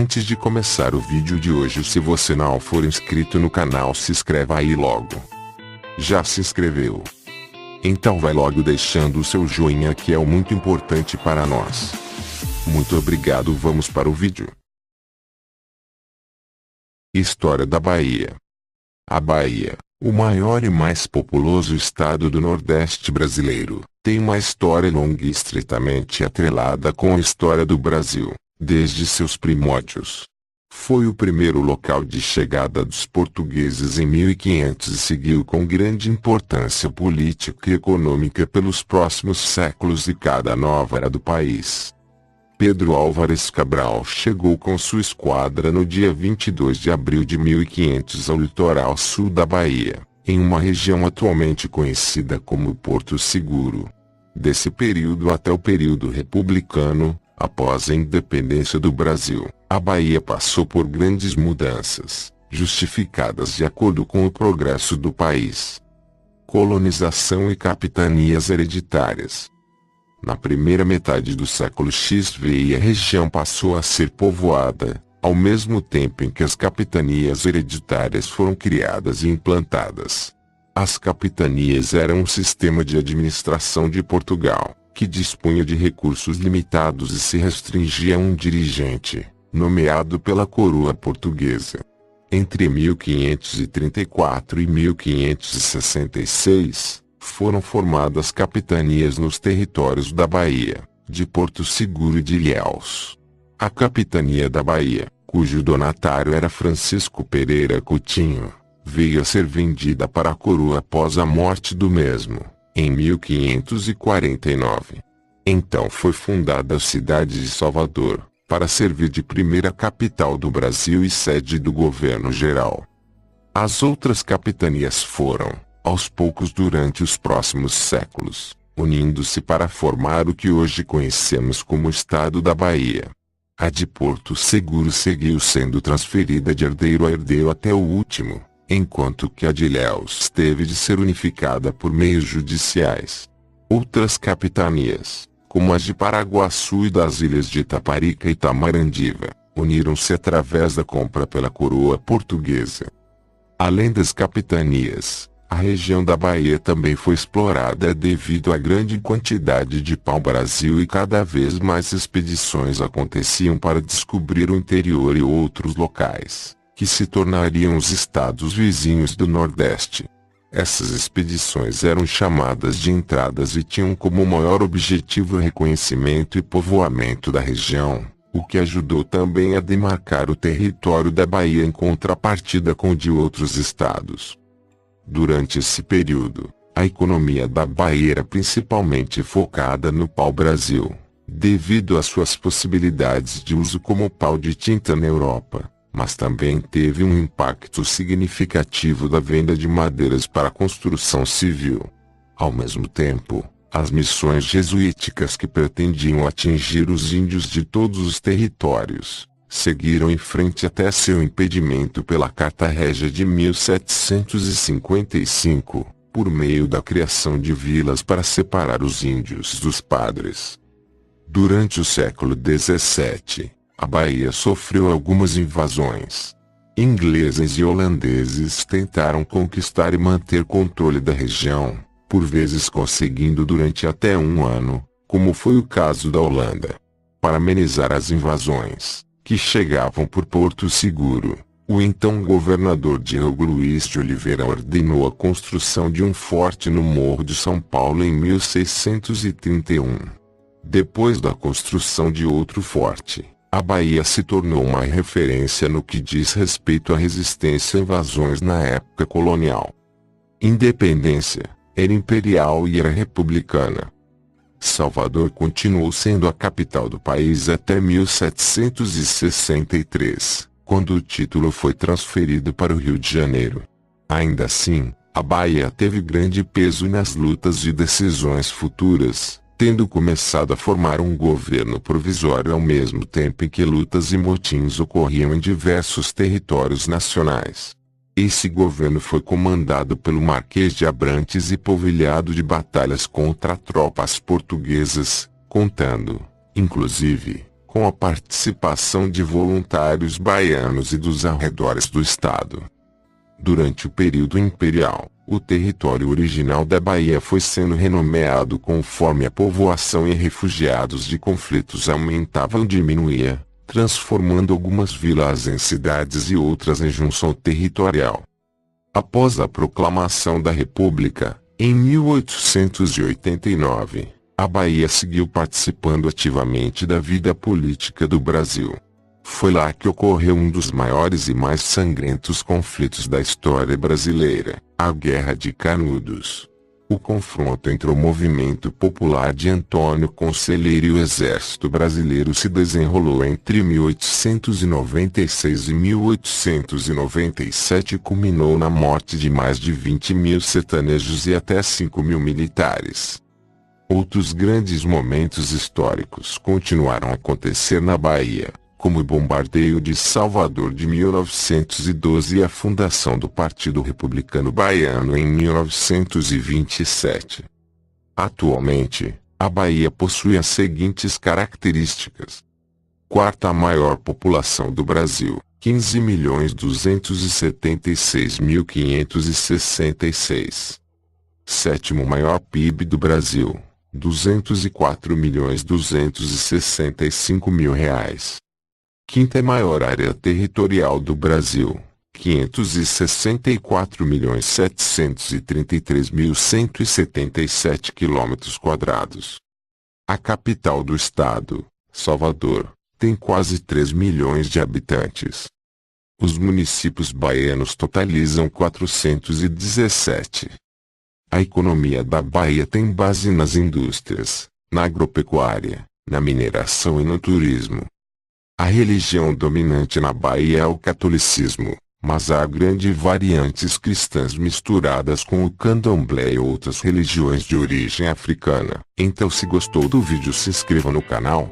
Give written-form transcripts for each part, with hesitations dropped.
Antes de começar o vídeo de hoje, se você não for inscrito no canal, se inscreva aí logo. Já se inscreveu? Então vai logo deixando o seu joinha, que é muito importante para nós. Muito obrigado, vamos para o vídeo. História da Bahia. A Bahia, o maior e mais populoso estado do Nordeste brasileiro, tem uma história longa e estreitamente atrelada com a história do Brasil, desde seus primórdios. Foi o primeiro local de chegada dos portugueses em 1500 e seguiu com grande importância política e econômica pelos próximos séculos e cada nova era do país. Pedro Álvares Cabral chegou com sua esquadra no dia 22 de abril de 1500 ao litoral sul da Bahia, em uma região atualmente conhecida como Porto Seguro. Desse período até o período republicano, após a independência do Brasil, a Bahia passou por grandes mudanças, justificadas de acordo com o progresso do país. Colonização e capitanias hereditárias. Na primeira metade do século XVI, a região passou a ser povoada, ao mesmo tempo em que as capitanias hereditárias foram criadas e implantadas. As capitanias eram um sistema de administração de Portugal, que dispunha de recursos limitados e se restringia a um dirigente, nomeado pela coroa portuguesa. Entre 1534 e 1566, foram formadas capitanias nos territórios da Bahia, de Porto Seguro e de Ilhéus. A capitania da Bahia, cujo donatário era Francisco Pereira Coutinho, veio a ser vendida para a coroa após a morte do mesmo, em 1549. Então foi fundada a cidade de Salvador, para servir de primeira capital do Brasil e sede do governo geral. As outras capitanias foram, aos poucos durante os próximos séculos, unindo-se para formar o que hoje conhecemos como Estado da Bahia. A de Porto Seguro seguiu sendo transferida de herdeiro a herdeiro até o último, enquanto que a de Ilhéus teve de ser unificada por meios judiciais. Outras capitanias, como as de Paraguaçu e das ilhas de Itaparica e Tamarandiva, uniram-se através da compra pela coroa portuguesa. Além das capitanias, a região da Bahia também foi explorada devido à grande quantidade de pau-brasil e cada vez mais expedições aconteciam para descobrir o interior e outros locais, que se tornariam os estados vizinhos do Nordeste. Essas expedições eram chamadas de entradas e tinham como maior objetivo o reconhecimento e povoamento da região, o que ajudou também a demarcar o território da Bahia em contrapartida com o de outros estados. Durante esse período, a economia da Bahia era principalmente focada no pau-brasil, devido às suas possibilidades de uso como pau de tinta na Europa, mas também teve um impacto significativo da venda de madeiras para a construção civil. Ao mesmo tempo, as missões jesuíticas que pretendiam atingir os índios de todos os territórios, seguiram em frente até seu impedimento pela Carta Régia de 1755, por meio da criação de vilas para separar os índios dos padres. Durante o século XVII, a Bahia sofreu algumas invasões. Ingleses e holandeses tentaram conquistar e manter controle da região, por vezes conseguindo durante até um ano, como foi o caso da Holanda. Para amenizar as invasões, que chegavam por Porto Seguro, o então governador Diogo Luiz de Oliveira ordenou a construção de um forte no Morro de São Paulo em 1631. Depois da construção de outro forte, a Bahia se tornou uma referência no que diz respeito à resistência a invasões na época colonial. Independência, era imperial e era republicana. Salvador continuou sendo a capital do país até 1763, quando o título foi transferido para o Rio de Janeiro. Ainda assim, a Bahia teve grande peso nas lutas e decisões futuras, tendo começado a formar um governo provisório ao mesmo tempo em que lutas e motins ocorriam em diversos territórios nacionais. Esse governo foi comandado pelo Marquês de Abrantes e polvilhado de batalhas contra tropas portuguesas, contando, inclusive, com a participação de voluntários baianos e dos arredores do estado. Durante o período imperial, o território original da Bahia foi sendo renomeado conforme a povoação e refugiados de conflitos aumentavam ou diminuía, transformando algumas vilas em cidades e outras em junção territorial. Após a proclamação da República, em 1889, a Bahia seguiu participando ativamente da vida política do Brasil. Foi lá que ocorreu um dos maiores e mais sangrentos conflitos da história brasileira, a Guerra de Canudos. O confronto entre o movimento popular de Antônio Conselheiro e o exército brasileiro se desenrolou entre 1896 e 1897 e culminou na morte de mais de 20.000 sertanejos e até 5.000 militares. Outros grandes momentos históricos continuaram a acontecer na Bahia, como o bombardeio de Salvador de 1912 e a fundação do Partido Republicano Baiano em 1927. Atualmente, a Bahia possui as seguintes características: quarta maior população do Brasil, 15.276.566. Sétimo maior PIB do Brasil, R$ 204.265.000. Quinta maior área territorial do Brasil, 564.733.177 km². A capital do estado, Salvador, tem quase 3 milhões de habitantes. Os municípios baianos totalizam 417. A economia da Bahia tem base nas indústrias, na agropecuária, na mineração e no turismo. A religião dominante na Bahia é o catolicismo, mas há grandes variantes cristãs misturadas com o candomblé e outras religiões de origem africana. Então, se gostou do vídeo, se inscreva no canal.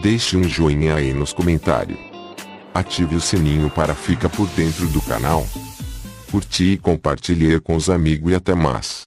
Deixe um joinha aí nos comentários. Ative o sininho para ficar por dentro do canal. Curtir e compartilhar com os amigos e até mais.